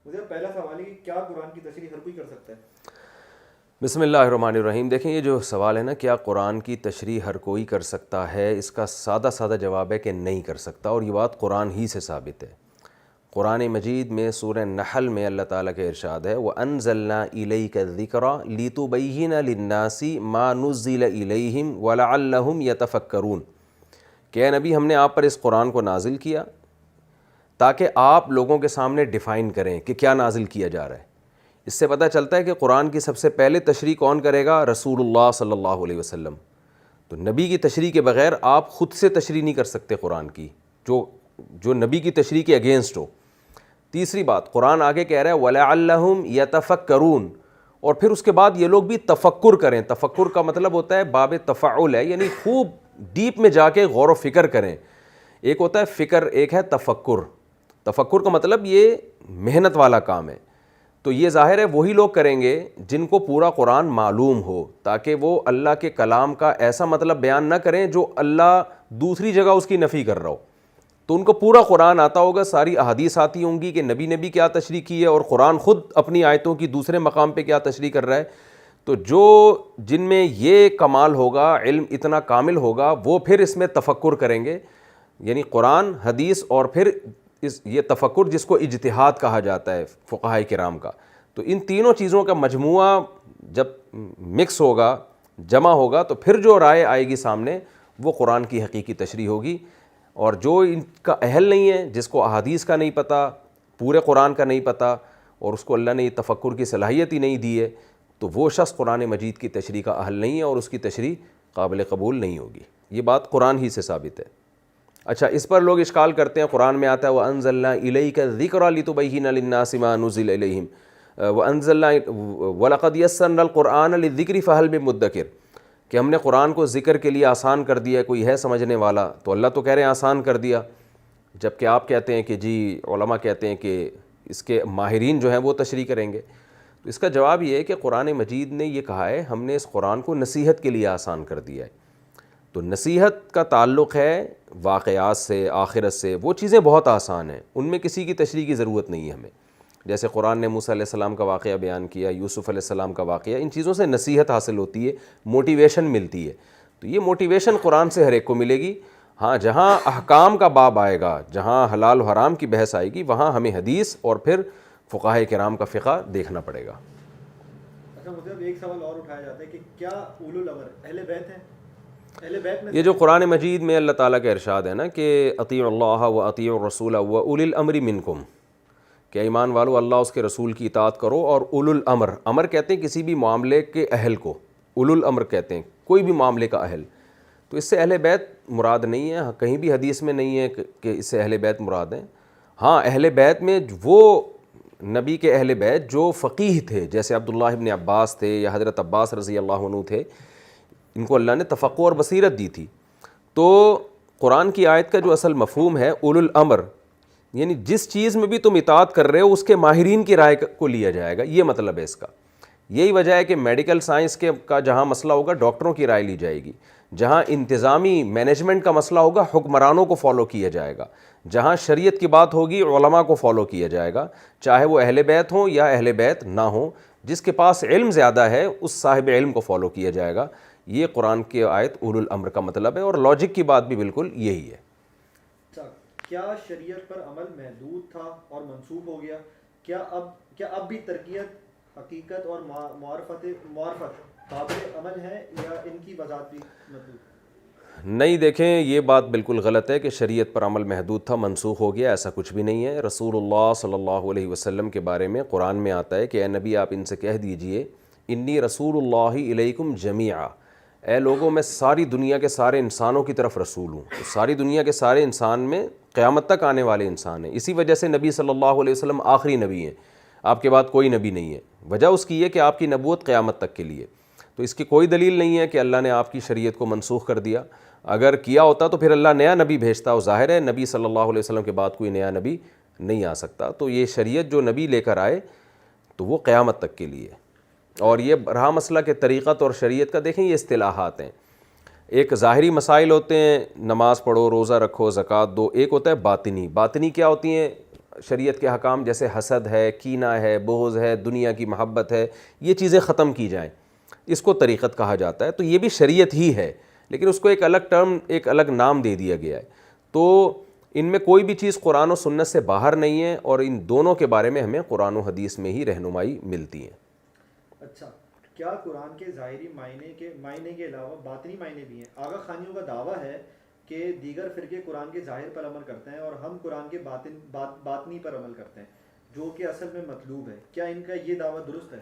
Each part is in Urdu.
مجھے پہلا سوال ہے کہ کیا قرآن کی تشریح ہر کوئی کر سکتا ہے؟ بسم اللہ الرحمن الرحیم. دیکھیں یہ جو سوال ہے نا، کیا قرآن کی تشریح ہر کوئی کر سکتا ہے، اس کا سادہ سادہ جواب ہے کہ نہیں کر سکتا، اور یہ بات قرآن ہی سے ثابت ہے. قرآن مجید میں سورہ نحل میں اللہ تعالیٰ کا ارشاد ہے وَأَنزَلْنَا إِلَيْكَ الذِّكْرَ لِتُبَيِّنَ لِلنَّاسِ مَا نُزِّلَ إِلَيْهِمْ وَلَعَلَّهُمْ يَتَفَكَّرُونَ کہ اے نبی ہم نے آپ پر اس قرآن کو نازل کیا تاکہ آپ لوگوں کے سامنے ڈیفائن کریں کہ کیا نازل کیا جا رہا ہے. اس سے پتہ چلتا ہے کہ قرآن کی سب سے پہلے تشریح کون کرے گا؟ رسول اللہ صلی اللہ علیہ وسلم. تو نبی کی تشریح کے بغیر آپ خود سے تشریح نہیں کر سکتے قرآن کی، جو نبی کی تشریح کے اگینسٹ ہو. تیسری بات، قرآن آگے کہہ رہا ہے وَلَعَلَّهُمْ يَتَفَكَّرُونَ، اور پھر اس کے بعد یہ لوگ بھی تفکر کریں. تفکر کا مطلب ہوتا ہے باب تفعل ہے، یعنی خوب ڈیپ میں جا کے غور و فکر کریں. ایک ہوتا ہے فکر، ایک ہے تفکر. تفکر کا مطلب یہ محنت والا کام ہے. تو یہ ظاہر ہے وہی لوگ کریں گے جن کو پورا قرآن معلوم ہو، تاکہ وہ اللہ کے کلام کا ایسا مطلب بیان نہ کریں جو اللہ دوسری جگہ اس کی نفی کر رہا ہو. تو ان کو پورا قرآن آتا ہوگا، ساری احادیث آتی ہوں گی کہ نبی کیا تشریح کی ہے، اور قرآن خود اپنی آیتوں کی دوسرے مقام پہ کیا تشریح کر رہا ہے. تو جن میں یہ کمال ہوگا، علم اتنا کامل ہوگا، وہ پھر اس میں تفکر کریں گے. یعنی قرآن، حدیث، اور پھر یہ تفکر جس کو اجتہاد کہا جاتا ہے فقہاء کرام کا. تو ان تینوں چیزوں کا مجموعہ جب مکس ہوگا، جمع ہوگا، تو پھر جو رائے آئے گی سامنے وہ قرآن کی حقیقی تشریح ہوگی. اور جو ان کا اہل نہیں ہے، جس کو احادیث کا نہیں پتہ، پورے قرآن کا نہیں پتہ، اور اس کو اللہ نے یہ تفکر کی صلاحیت ہی نہیں دی ہے، تو وہ شخص قرآن مجید کی تشریح کا اہل نہیں ہے، اور اس کی تشریح قابل قبول نہیں ہوگی. یہ بات قرآن ہی سے ثابت ہے. اچھا، اس پر لوگ اشکال کرتے ہیں. قرآن میں آتا ہے وَأَنزَلْنَا إِلَيْكَ الذِّكْرَ لِتُبَيِّنَ لِلنَّاسِ مَا نُزِّلَ إِلَيْهِمْ وَلَقَدْ يَسَّرْنَا الْقُرْآنَ لِلذِّكْرِ فَهَلْ مِن مُدَّكِرٍ کہ ہم نے قرآن کو ذکر کے لیے آسان کر دیا ہے، کوئی ہے سمجھنے والا؟ تو اللہ تو کہہ رہے ہیں آسان کر دیا، جبکہ آپ کہتے ہیں کہ جی علماء کہتے ہیں کہ اس کے ماہرین جو ہیں وہ تشریح کریں گے. تو اس کا جواب یہ ہے کہ قرآن مجید نے یہ کہا ہے ہم نے اس قرآن کو نصیحت کے لیے آسان کر دیا ہے. تو نصیحت کا تعلق ہے واقعات سے، آخرت سے. وہ چیزیں بہت آسان ہیں، ان میں کسی کی تشریح کی ضرورت نہیں ہے ہمیں. جیسے قرآن نے موسیٰ علیہ السلام کا واقعہ بیان کیا، یوسف علیہ السلام کا واقعہ، ان چیزوں سے نصیحت حاصل ہوتی ہے، موٹیویشن ملتی ہے. تو یہ موٹیویشن قرآن سے ہر ایک کو ملے گی. ہاں، جہاں احکام کا باب آئے گا، جہاں حلال و حرام کی بحث آئے گی، وہاں ہمیں حدیث اور پھر فقہاء کرام کا فقہ دیکھنا پڑے گا. اچھا، مجھے اب ایک سوال اور اٹھایا جاتا ہے کہ کیا اولو الامر اہل بیت ہیں؟ اہل بیت میں یہ جو قرآن مجید میں اللہ تعالیٰ کا ارشاد ہے نا کہ اطیعوا اللہ و اطیعوا الرسول و اولی الامر منکم، کہ ایمان والو اللہ اس کے رسول کی اطاعت کرو. اور اولو الامر، امر کہتے ہیں کسی بھی معاملے کے اہل کو، اولو الامر کہتے ہیں کوئی بھی معاملے کا اہل. تو اس سے اہل بیت مراد نہیں ہے، کہیں بھی حدیث میں نہیں ہے کہ اس سے اہل بیت مراد ہیں. ہاں، اہل بیت میں وہ نبی کے اہل بیت جو فقیہ تھے، جیسے عبداللہ ابن عباس تھے یا حضرت عباس رضی اللہ عنہ تھے، ان کو اللہ نے تفقہ اور بصیرت دی تھی. تو قرآن کی آیت کا جو اصل مفہوم ہے اولو الامر، یعنی جس چیز میں بھی تم اطاعت کر رہے ہو اس کے ماہرین کی رائے کو لیا جائے گا، یہ مطلب ہے اس کا. یہی وجہ ہے کہ میڈیکل سائنس کا جہاں مسئلہ ہوگا ڈاکٹروں کی رائے لی جائے گی، جہاں انتظامی مینجمنٹ کا مسئلہ ہوگا حکمرانوں کو فالو کیا جائے گا، جہاں شریعت کی بات ہوگی علماء کو فالو کیا جائے گا، چاہے وہ اہل بیت ہوں یا اہل بیت نہ ہوں. جس کے پاس علم زیادہ ہے اس صاحب علم کو فالو کیا جائے گا. یہ قرآن کی آیت اولو الامر کا مطلب ہے، اور لاجک کی بات بھی بالکل یہی ہے. کیا شریعت پر عمل محدود تھا اور منسوخ ہو گیا؟ کیا اب بھی ترکیت، حقیقت اور معرفت قابل عمل ہے، یا ان کی وضاحت بھی مطلوب؟ نہیں، دیکھیں یہ بات بالکل غلط ہے کہ شریعت پر عمل محدود تھا منسوخ ہو گیا، ایسا کچھ بھی نہیں ہے. رسول اللہ صلی اللہ علیہ وسلم کے بارے میں قرآن میں آتا ہے کہ اے نبی آپ ان سے کہہ دیجئے انی رسول اللہ الیکم جمیعا، اے لوگوں میں ساری دنیا کے سارے انسانوں کی طرف رسول ہوں. تو ساری دنیا کے سارے انسان میں قیامت تک آنے والے انسان ہیں، اسی وجہ سے نبی صلی اللہ علیہ وسلم آخری نبی ہیں، آپ کے بعد کوئی نبی نہیں ہے. وجہ اس کی یہ کہ آپ کی نبوت قیامت تک کے لیے. تو اس کی کوئی دلیل نہیں ہے کہ اللہ نے آپ کی شریعت کو منسوخ کر دیا. اگر کیا ہوتا تو پھر اللہ نیا نبی بھیجتا، اور ظاہر ہے نبی صلی اللہ علیہ وسلم کے بعد کوئی نیا نبی نہیں آ سکتا. تو یہ شریعت جو نبی لے کر آئے تو وہ قیامت تک کے لیے. اور یہ رہا مسئلہ کہ طریقت اور شریعت کا، دیکھیں یہ اصطلاحات ہیں. ایک ظاہری مسائل ہوتے ہیں، نماز پڑھو، روزہ رکھو، زکوٰۃ دو. ایک ہوتا ہے باطنی. باطنی کیا ہوتی ہیں؟ شریعت کے حکام جیسے حسد ہے، کینہ ہے، بغض ہے، دنیا کی محبت ہے، یہ چیزیں ختم کی جائیں، اس کو طریقت کہا جاتا ہے. تو یہ بھی شریعت ہی ہے، لیکن اس کو ایک الگ ٹرم، ایک الگ نام دے دیا گیا ہے. تو ان میں کوئی بھی چیز قرآن و سنت سے باہر نہیں ہے، اور ان دونوں کے بارے میں ہمیں قرآن و حدیث میں ہی رہنمائی ملتی ہے. اچھا، کیا قرآن کے ظاہری معنی کے علاوہ باطنی معنی بھی ہیں؟ آغا خانیوں کا دعویٰ ہے کہ دیگر فرقے قرآن کے ظاہر پر عمل کرتے ہیں اور ہم قرآن کے باطنی پر عمل کرتے ہیں، جو کہ اصل میں مطلوب ہے. کیا ان کا یہ دعویٰ درست ہے؟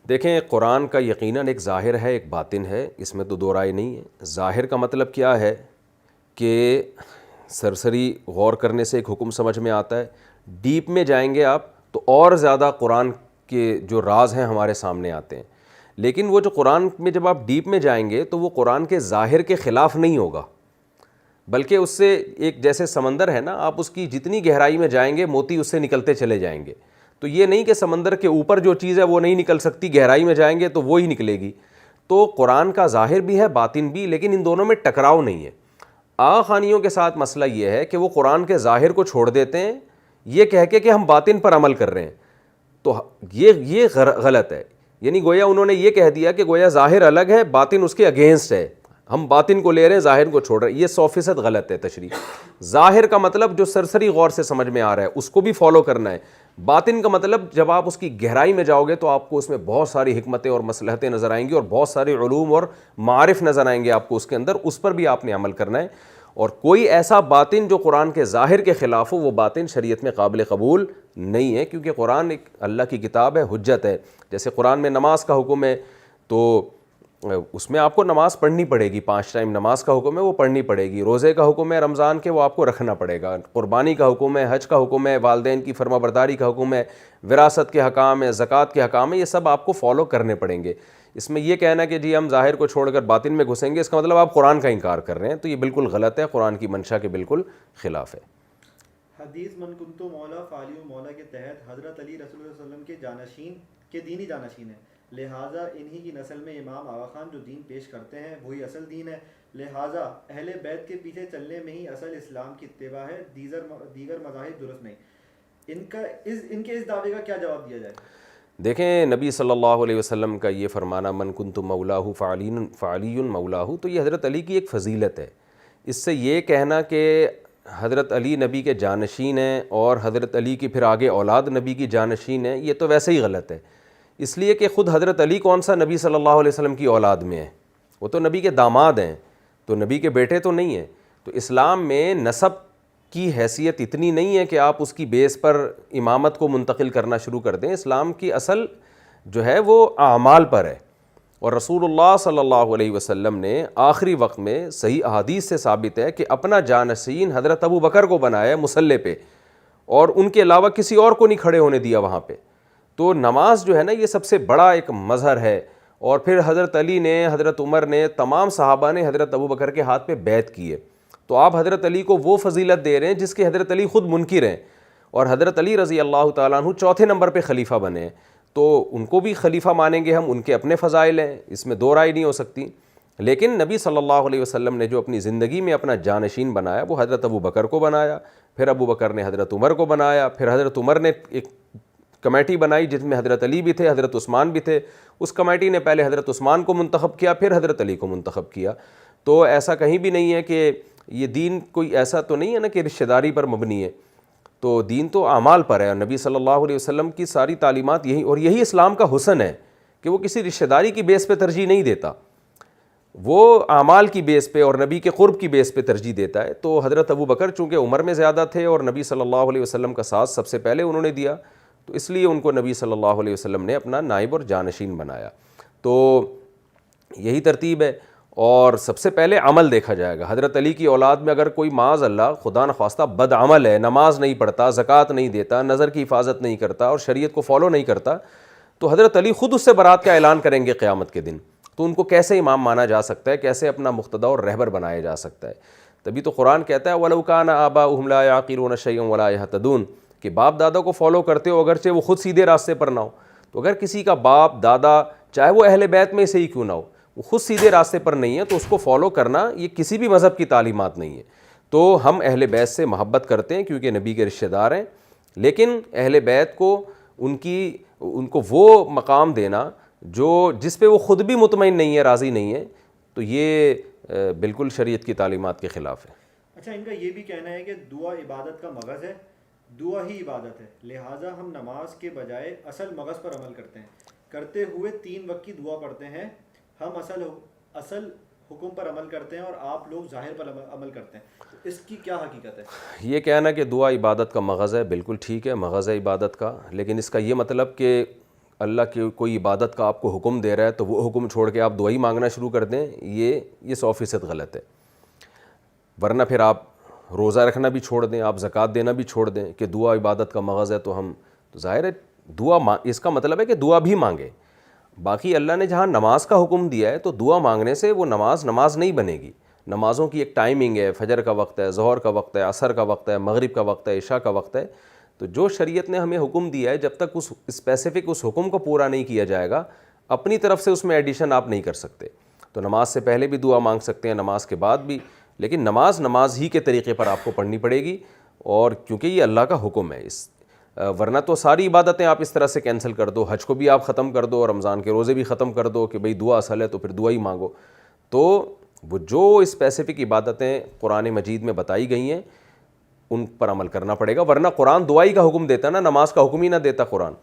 دیکھیں، قرآن کا یقیناً ایک ظاہر ہے، ایک باطن ہے، اس میں تو دو رائے نہیں ہے. ظاہر کا مطلب کیا ہے کہ سرسری غور کرنے سے ایک حکم سمجھ میں آتا ہے، ڈیپ میں جائیں گے آپ تو اور زیادہ قرآن کے جو راز ہیں ہمارے سامنے آتے ہیں. لیکن وہ جو قرآن میں جب آپ ڈیپ میں جائیں گے تو وہ قرآن کے ظاہر کے خلاف نہیں ہوگا، بلکہ اس سے ایک جیسے سمندر ہے نا، آپ اس کی جتنی گہرائی میں جائیں گے موتی اس سے نکلتے چلے جائیں گے. تو یہ نہیں کہ سمندر کے اوپر جو چیز ہے وہ نہیں نکل سکتی، گہرائی میں جائیں گے تو وہ ہی نکلے گی. تو قرآن کا ظاہر بھی ہے، باطن بھی، لیکن ان دونوں میں ٹکراؤ نہیں ہے. آغا خانیوں کے ساتھ مسئلہ یہ ہے کہ وہ قرآن کے ظاہر کو چھوڑ دیتے ہیں یہ کہہ کے کہ ہم باطن پر عمل کر رہے ہیں. تو یہ غلط ہے. یعنی گویا انہوں نے یہ کہہ دیا کہ گویا ظاہر الگ ہے، باطن اس کے اگینسٹ ہے، ہم باطن کو لے رہے ہیں، ظاہر کو چھوڑ رہے ہیں. یہ 100% غلط ہے تشریح. ظاہر کا مطلب جو سرسری غور سے سمجھ میں آ رہا ہے اس کو بھی فالو کرنا ہے. باطن کا مطلب جب آپ اس کی گہرائی میں جاؤ گے تو آپ کو اس میں بہت ساری حکمتیں اور مصلحتیں نظر آئیں گی، اور بہت سارے علوم اور معارف نظر آئیں گے آپ کو اس کے اندر، اس پر بھی آپ نے عمل کرنا ہے. اور کوئی ایسا باطن جو قرآن کے ظاہر کے خلاف ہو، وہ باطن شریعت میں قابل قبول نہیں ہے، کیونکہ قرآن ایک اللہ کی کتاب ہے، حجت ہے. جیسے قرآن میں نماز کا حکم ہے تو اس میں آپ کو نماز پڑھنی پڑے گی، 5 ٹائم نماز کا حکم ہے وہ پڑھنی پڑے گی. روزے کا حکم ہے رمضان کے، وہ آپ کو رکھنا پڑے گا. قربانی کا حکم ہے، حج کا حکم ہے، والدین کی فرما برداری کا حکم ہے، وراثت کے حکام ہے، زکوٰۃ کے حکام ہے، یہ سب آپ کو فالو کرنے پڑیں گے. اس میں یہ کہنا کہ جی ہم ظاہر کو چھوڑ کر باطن میں گھسیں گے، اس کا مطلب آپ قرآن کا انکار کر رہے ہیں، تو یہ بالکل غلط ہے، قرآن کی منشا کے بالکل خلاف ہے. حدیث من کنتو مولا فعلی مولا کے تحت حضرت علی رسول اللہ صلی اللہ علیہ وسلم کے دینی جانشین ہیں، لہٰذا انہی کی نسل میں امام آغا خان جو دین پیش کرتے ہیں وہی اصل دین ہے، لہٰذا اہل بیت کے پیچھے چلنے میں ہی اصل اسلام کی اتباع ہے، دیگر مذاہب درست نہیں. ان کے اس دعوے کا کیا جواب دیا جائے؟ دیکھیں، نبی صلی اللہ علیہ وسلم کا یہ فرمانا من کنت مولاہ فعلی مولاہ، تو یہ حضرت علی کی ایک فضیلت ہے. اس سے یہ کہنا کہ حضرت علی نبی کے جانشین ہیں اور حضرت علی کی پھر آگے اولاد نبی کی جانشین ہیں، یہ تو ویسے ہی غلط ہے. اس لیے کہ خود حضرت علی کون سا نبی صلی اللہ علیہ وسلم کی اولاد میں ہیں، وہ تو نبی کے داماد ہیں، تو نبی کے بیٹے تو نہیں ہیں. تو اسلام میں نسب کی حیثیت اتنی نہیں ہے کہ آپ اس کی بیس پر امامت کو منتقل کرنا شروع کر دیں. اسلام کی اصل جو ہے وہ اعمال پر ہے، اور رسول اللہ صلی اللہ علیہ وسلم نے آخری وقت میں صحیح احادیث سے ثابت ہے کہ اپنا جانشین حضرت ابو بکر کو بنایا مصلی پہ، اور ان کے علاوہ کسی اور کو نہیں کھڑے ہونے دیا وہاں پہ. تو نماز جو ہے نا یہ سب سے بڑا ایک مظہر ہے. اور پھر حضرت علی نے، حضرت عمر نے، تمام صحابہ نے حضرت ابو بکر کے ہاتھ پہ بیعت کی ہے. تو آپ حضرت علی کو وہ فضیلت دے رہے ہیں جس کے حضرت علی خود منکر ہیں، اور حضرت علی رضی اللہ تعالیٰ عنہ چوتھے نمبر پہ خلیفہ بنے ہیں، تو ان کو بھی خلیفہ مانیں گے ہم، ان کے اپنے فضائل ہیں، اس میں دو رائے نہیں ہو سکتی. لیکن نبی صلی اللہ علیہ وسلم نے جو اپنی زندگی میں اپنا جانشین بنایا وہ حضرت ابو بکر کو بنایا، پھر ابو بکر نے حضرت عمر کو بنایا، پھر حضرت عمر نے ایک کمیٹی بنائی جس میں حضرت علی بھی تھے، حضرت عثمان بھی تھے. اس کمیٹی نے پہلے حضرت عثمان کو منتخب کیا، پھر حضرت علی کو منتخب کیا. تو ایسا کہیں بھی نہیں ہے کہ یہ دین کوئی ایسا تو نہیں ہے نا کہ رشتہ داری پر مبنی ہے، تو دین تو اعمال پر ہے. اور نبی صلی اللہ علیہ وسلم کی ساری تعلیمات یہی، اور یہی اسلام کا حسن ہے کہ وہ کسی رشتہ داری کی بیس پہ ترجیح نہیں دیتا، وہ اعمال کی بیس پہ اور نبی کے قرب کی بیس پہ ترجیح دیتا ہے. تو حضرت ابو بکر چونکہ عمر میں زیادہ تھے اور نبی صلی اللہ علیہ وسلم کا ساتھ سب سے پہلے انہوں نے دیا، تو اس لیے ان کو نبی صلی اللہ علیہ وسلم نے اپنا نائب اور جانشین بنایا. تو یہی ترتیب ہے. اور سب سے پہلے عمل دیکھا جائے گا. حضرت علی کی اولاد میں اگر کوئی معاذ اللہ خدا نخواستہ بد عمل ہے، نماز نہیں پڑھتا، زکوٰۃ نہیں دیتا، نظر کی حفاظت نہیں کرتا اور شریعت کو فالو نہیں کرتا، تو حضرت علی خود اس سے برات کا اعلان کریں گے قیامت کے دن. تو ان کو کیسے امام مانا جا سکتا ہے، کیسے اپنا مقتدی اور رہبر بنایا جا سکتا ہے؟ تبھی تو قرآن کہتا ہے وَلَوْ كَانَ آبَاؤُهُمْ لَا يَعْقِلُونَ شَيْئًا وَلَا يَهْتَدُونَ، کہ باپ دادا کو فالو کرتے ہو اگرچہ وہ خود سیدھے راستے پر نہ ہو. تو اگر کسی کا باپ دادا چاہے وہ اہل بیت میں سے ہی کیوں نہ ہو، وہ خود سیدھے راستے پر نہیں ہے، تو اس کو فالو کرنا یہ کسی بھی مذہب کی تعلیمات نہیں ہے. تو ہم اہل بیت سے محبت کرتے ہیں کیونکہ نبی کے رشتہ دار ہیں، لیکن اہل بیت کو ان کو وہ مقام دینا جس پہ وہ خود بھی مطمئن نہیں ہے, راضی نہیں ہے, تو یہ بالکل شریعت کی تعلیمات کے خلاف ہے. اچھا, ان کا یہ بھی کہنا ہے کہ دعا عبادت کا مغز ہے, دعا ہی عبادت ہے, لہٰذا ہم نماز کے بجائے اصل مغز پر عمل کرتے ہیں, کرتے ہوئے 3 وقت کی دعا پڑھتے ہیں. ہم اصل حکم پر عمل کرتے ہیں اور آپ لوگ ظاہر پر عمل کرتے ہیں. اس کی کیا حقیقت ہے؟ یہ کہنا کہ دعا عبادت کا مغز ہے, بالکل ٹھیک ہے, مغز ہے عبادت کا, لیکن اس کا یہ مطلب کہ اللہ کی کوئی عبادت کا آپ کو حکم دے رہا ہے تو وہ حکم چھوڑ کے آپ دعا ہی مانگنا شروع کر دیں, یہ 100% غلط ہے. ورنہ پھر آپ روزہ رکھنا بھی چھوڑ دیں, آپ زکوٰۃ دینا بھی چھوڑ دیں کہ دعا عبادت کا مغز ہے, تو ظاہر ہے دعا اس کا مطلب ہے کہ دعا بھی مانگیں. باقی اللہ نے جہاں نماز کا حکم دیا ہے تو دعا مانگنے سے وہ نماز نہیں بنے گی. نمازوں کی ایک ٹائمنگ ہے, فجر کا وقت ہے, ظہر کا وقت ہے, عصر کا وقت ہے, مغرب کا وقت ہے, عشاء کا وقت ہے. تو جو شریعت نے ہمیں حکم دیا ہے, جب تک اس اسپیسیفک اس حکم کو پورا نہیں کیا جائے گا, اپنی طرف سے اس میں ایڈیشن آپ نہیں کر سکتے. تو نماز سے پہلے بھی دعا مانگ سکتے ہیں, نماز کے بعد بھی, لیکن نماز ہی کے طریقے پر آپ کو پڑھنی پڑے گی, اور کیونکہ یہ اللہ کا حکم ہے. ورنہ تو ساری عبادتیں آپ اس طرح سے کینسل کر دو, حج کو بھی آپ ختم کر دو, رمضان کے روزے بھی ختم کر دو کہ بھئی دعا اصل ہے تو پھر دعا ہی مانگو. تو وہ جو اسپیسیفک عبادتیں قرآن مجید میں بتائی گئی ہیں ان پر عمل کرنا پڑے گا, ورنہ قرآن دعائی کا حکم دیتا نا, نماز کا حکم ہی نہ دیتا قرآن.